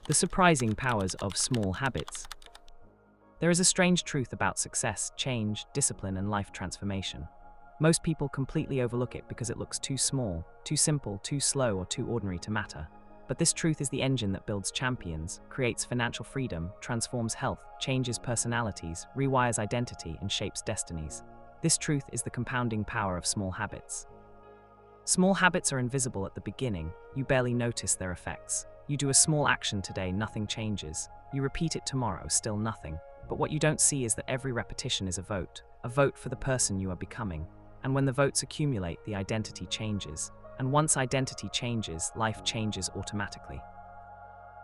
The surprising powers of small habits. There is a strange truth about success, change, discipline, and life transformation. Most people completely overlook it because it looks too small, too simple, too slow, or too ordinary to matter. But this truth is the engine that builds champions, creates financial freedom, transforms health, changes personalities, rewires identity, and shapes destinies. This truth is the compounding power of small habits. Small habits are invisible at the beginning. You barely notice their effects. You do a small action today, nothing changes. You repeat it tomorrow, still nothing. But what you don't see is that every repetition is a vote for the person you are becoming. And when the votes accumulate, the identity changes. And once identity changes, life changes automatically.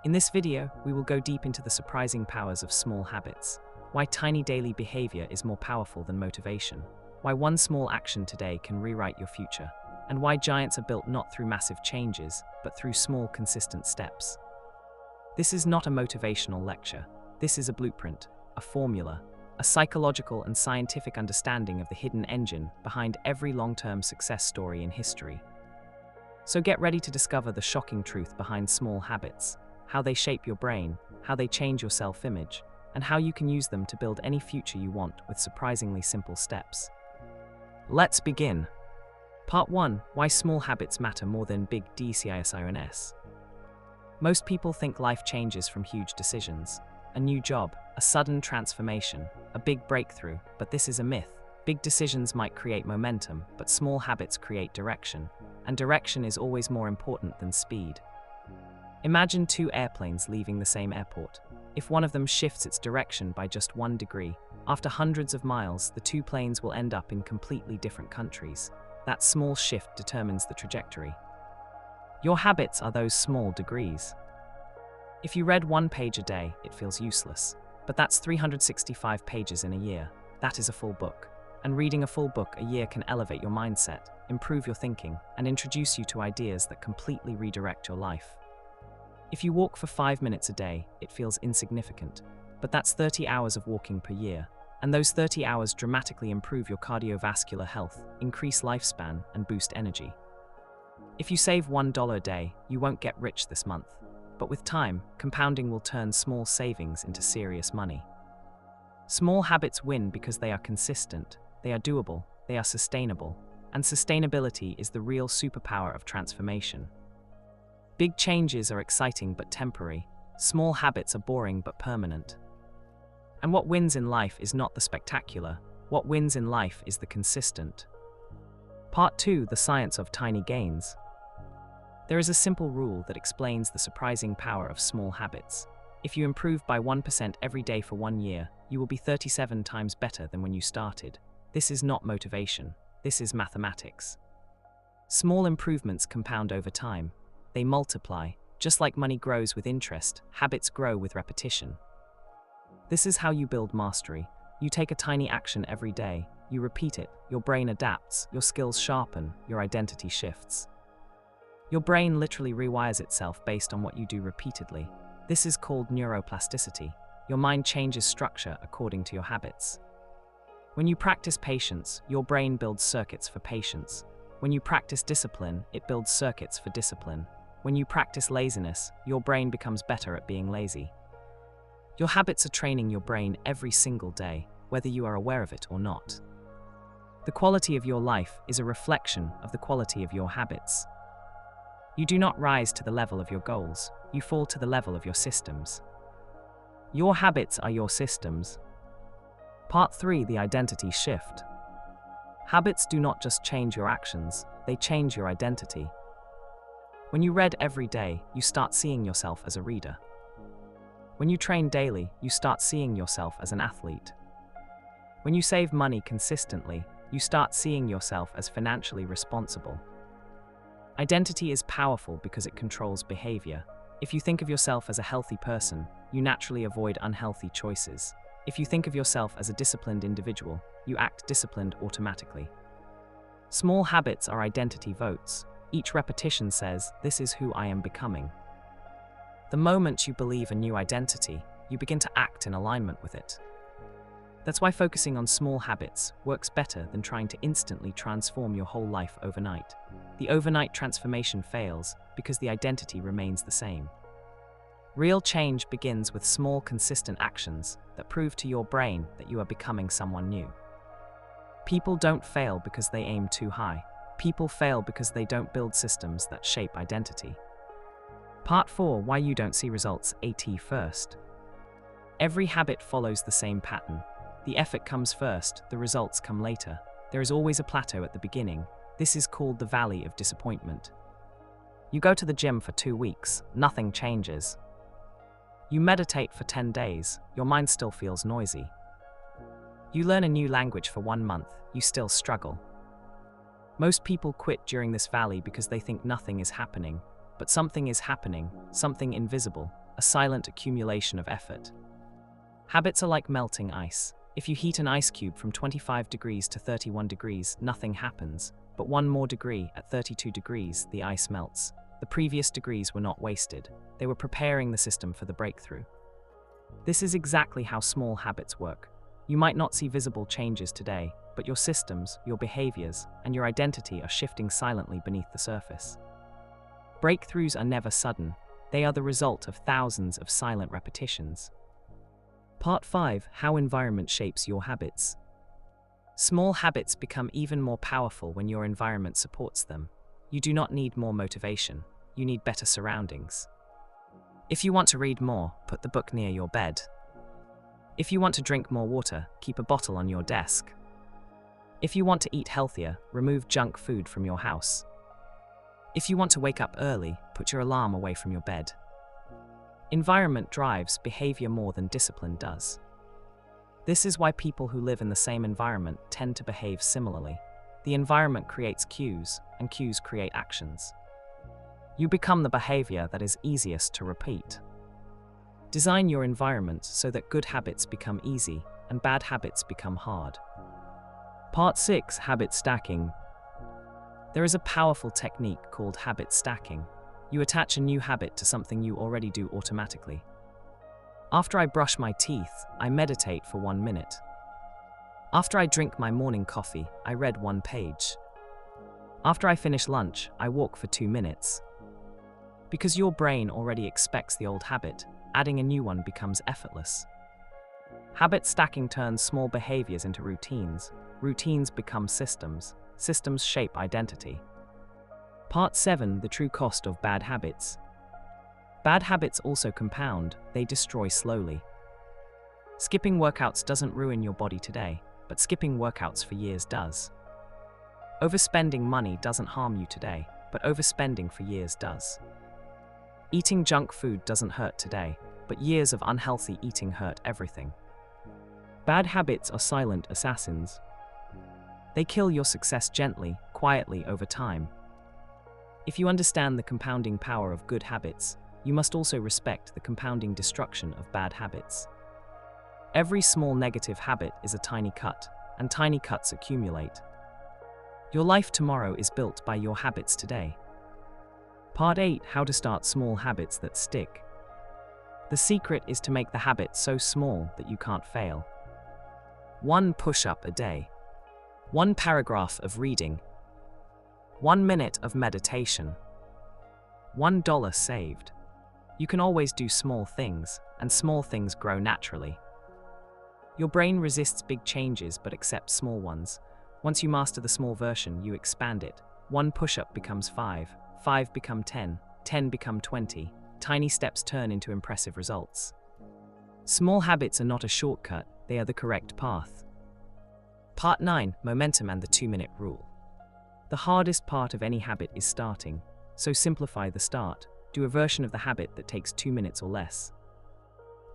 In this video, we will go deep into the surprising powers of small habits. Why tiny daily behavior is more powerful than motivation. Why one small action today can rewrite your future. And why giants are built not through massive changes, but through small, consistent steps. This is not a motivational lecture. This is a blueprint, a formula, a psychological and scientific understanding of the hidden engine behind every long-term success story in history. So get ready to discover the shocking truth behind small habits, how they shape your brain, how they change your self-image, and how you can use them to build any future you want with surprisingly simple steps. Let's begin. Part 1. Why small habits matter more than big decisions. Most people think life changes from huge decisions. A new job, a sudden transformation, a big breakthrough, but this is a myth. Big decisions might create momentum, but small habits create direction, and direction is always more important than speed. Imagine two airplanes leaving the same airport. If one of them shifts its direction by just 1 degree, after hundreds of miles, the two planes will end up in completely different countries. That small shift determines the trajectory. Your habits are those small degrees. If you read 1 page a day, it feels useless. But that's 365 pages in a year. That is a full book. And reading a full book a year can elevate your mindset, improve your thinking, and introduce you to ideas that completely redirect your life. If you walk for 5 minutes a day, it feels insignificant. But that's 30 hours of walking per year. And those 30 hours dramatically improve your cardiovascular health, increase lifespan, and boost energy. If you save $1 a day, you won't get rich this month. But with time, compounding will turn small savings into serious money. Small habits win because they are consistent, they are doable, they are sustainable, and sustainability is the real superpower of transformation. Big changes are exciting but temporary. Small habits are boring but permanent. And what wins in life is not the spectacular. What wins in life is the consistent. Part 2. The science of tiny gains. There is a simple rule that explains the surprising power of small habits. If you improve by 1% every day for 1 year, you will be 37 times better than when you started. This is not motivation. This is mathematics. Small improvements compound over time. They multiply. Just like money grows with interest, habits grow with repetition. This is how you build mastery. You take a tiny action every day, you repeat it, your brain adapts, your skills sharpen, your identity shifts. Your brain literally rewires itself based on what you do repeatedly. This is called neuroplasticity. Your mind changes structure according to your habits. When you practice patience, your brain builds circuits for patience. When you practice discipline, it builds circuits for discipline. When you practice laziness, your brain becomes better at being lazy. Your habits are training your brain every single day, whether you are aware of it or not. The quality of your life is a reflection of the quality of your habits. You do not rise to the level of your goals, you fall to the level of your systems. Your habits are your systems. Part 3. The identity shift. Habits do not just change your actions, they change your identity. When you read every day, you start seeing yourself as a reader. When you train daily, you start seeing yourself as an athlete. When you save money consistently, you start seeing yourself as financially responsible. Identity is powerful because it controls behavior. If you think of yourself as a healthy person, you naturally avoid unhealthy choices. If you think of yourself as a disciplined individual, you act disciplined automatically. Small habits are identity votes. Each repetition says, "This is who I am becoming." The moment you believe a new identity, you begin to act in alignment with it. That's why focusing on small habits works better than trying to instantly transform your whole life overnight. The overnight transformation fails because the identity remains the same. Real change begins with small, consistent actions that prove to your brain that you are becoming someone new. People don't fail because they aim too high. People fail because they don't build systems that shape identity. Part 4. Why you don't see results. First. Every habit follows the same pattern. The effort comes first, the results come later. There is always a plateau at the beginning. This is called the valley of disappointment. You go to the gym for 2 weeks, nothing changes. You meditate for 10 days, your mind still feels noisy. You learn a new language for 1 month, you still struggle. Most people quit during this valley because they think nothing is happening, but something is happening, something invisible, a silent accumulation of effort. Habits are like melting ice. If you heat an ice cube from 25 degrees to 31 degrees, nothing happens, but 1 more degree at 32 degrees, the ice melts. The previous degrees were not wasted. They were preparing the system for the breakthrough. This is exactly how small habits work. You might not see visible changes today, but your systems, your behaviors, and your identity are shifting silently beneath the surface. Breakthroughs are never sudden. They are the result of thousands of silent repetitions. Part 5. How environment shapes your habits. Small habits become even more powerful when your environment supports them. You do not need more motivation. You need better surroundings. If you want to read more, put the book near your bed. If you want to drink more water, keep a bottle on your desk. If you want to eat healthier, remove junk food from your house. If you want to wake up early, put your alarm away from your bed. Environment drives behavior more than discipline does. This is why people who live in the same environment tend to behave similarly. The environment creates cues, and cues create actions. You become the behavior that is easiest to repeat. Design your environment so that good habits become easy and bad habits become hard. Part 6. Habit stacking. There is a powerful technique called habit stacking. You attach a new habit to something you already do automatically. After I brush my teeth, I meditate for 1 minute. After I drink my morning coffee, I read 1 page. After I finish lunch, I walk for 2 minutes. Because your brain already expects the old habit, adding a new one becomes effortless. Habit stacking turns small behaviors into routines. Routines become systems. Systems shape identity. Part 7. The true cost of bad habits. Bad habits also compound, they destroy slowly. Skipping workouts doesn't ruin your body today, but skipping workouts for years does. Overspending money doesn't harm you today, but overspending for years does. Eating junk food doesn't hurt today, but years of unhealthy eating hurt everything. Bad habits are silent assassins. They kill your success gently, quietly over time. If you understand the compounding power of good habits, you must also respect the compounding destruction of bad habits. Every small negative habit is a tiny cut, and tiny cuts accumulate. Your life tomorrow is built by your habits today. Part 8. How to start small habits that stick. The secret is to make the habit so small that you can't fail. 1 push-up a day. 1 paragraph of reading. 1 minute of meditation. $1 saved. You can always do small things, and small things grow naturally. Your brain resists big changes but accepts small ones. Once you master the small version, you expand it. 1 push-up becomes 5, 5 become 10, 10 become 20. Tiny steps turn into impressive results. Small habits are not a shortcut, they are the correct path. Part 9. Momentum and the 2-minute rule. The hardest part of any habit is starting, so simplify the start. Do a version of the habit that takes 2 minutes or less.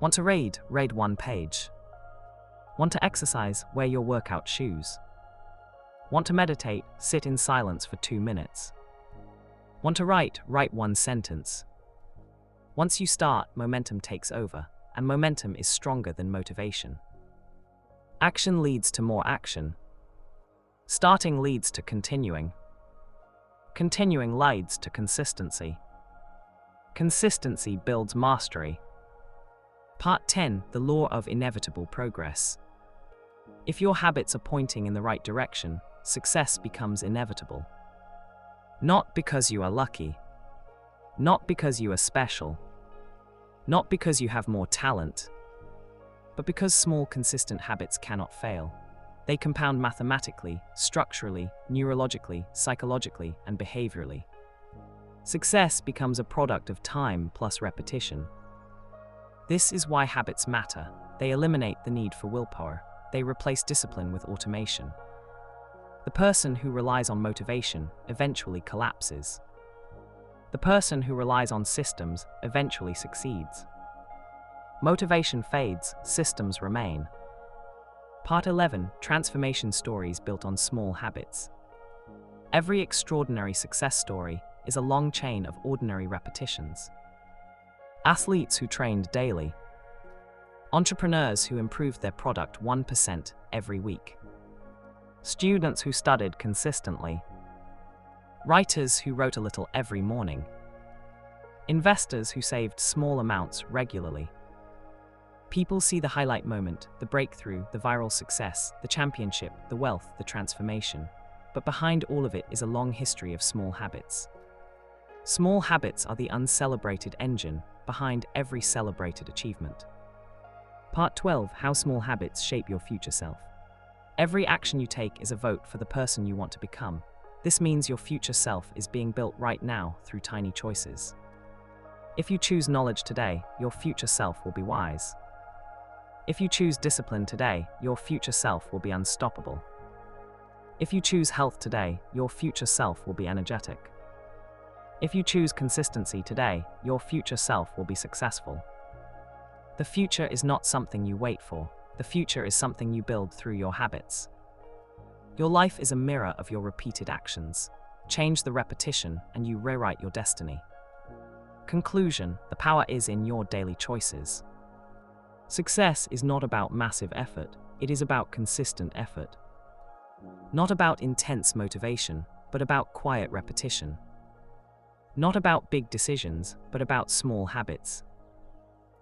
Want to read? Read 1 page. Want to exercise? Wear your workout shoes. Want to meditate? Sit in silence for 2 minutes. Want to write? Write 1 sentence. Once you start, momentum takes over, and momentum is stronger than motivation. Action leads to more action. Starting leads to continuing. Continuing leads to consistency. Consistency builds mastery. Part 10. The law of inevitable progress. If your habits are pointing in the right direction, success becomes inevitable. Not because you are lucky. Not because you are special. Not because you have more talent, but because small, consistent habits cannot fail. They compound mathematically, structurally, neurologically, psychologically, and behaviorally. Success becomes a product of time plus repetition. This is why habits matter. They eliminate the need for willpower. They replace discipline with automation. The person who relies on motivation eventually collapses. The person who relies on systems eventually succeeds. Motivation fades, systems remain. Part 11. Transformation stories built on small habits. Every extraordinary success story is a long chain of ordinary repetitions. Athletes who trained daily. Entrepreneurs who improved their product 1% every week. Students who studied consistently. Writers who wrote a little every morning. Investors who saved small amounts regularly. People see the highlight moment, the breakthrough, the viral success, the championship, the wealth, the transformation. But behind all of it is a long history of small habits. Small habits are the uncelebrated engine behind every celebrated achievement. Part 12. How small habits shape your future self. Every action you take is a vote for the person you want to become. This means your future self is being built right now through tiny choices. If you choose knowledge today, your future self will be wise. If you choose discipline today, your future self will be unstoppable. If you choose health today, your future self will be energetic. If you choose consistency today, your future self will be successful. The future is not something you wait for. The future is something you build through your habits. Your life is a mirror of your repeated actions. Change the repetition and you rewrite your destiny. Conclusion: the power is in your daily choices. Success is not about massive effort, it is about consistent effort. Not about intense motivation, but about quiet repetition. Not about big decisions, but about small habits.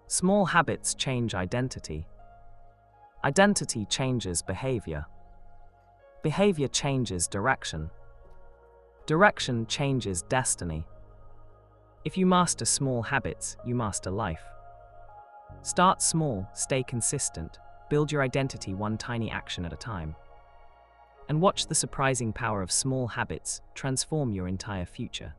Small habits change identity. Identity changes behavior. Behavior changes direction. Direction changes destiny. If you master small habits, you master life. Start small, stay consistent, build your identity one tiny action at a time. And watch the surprising power of small habits transform your entire future.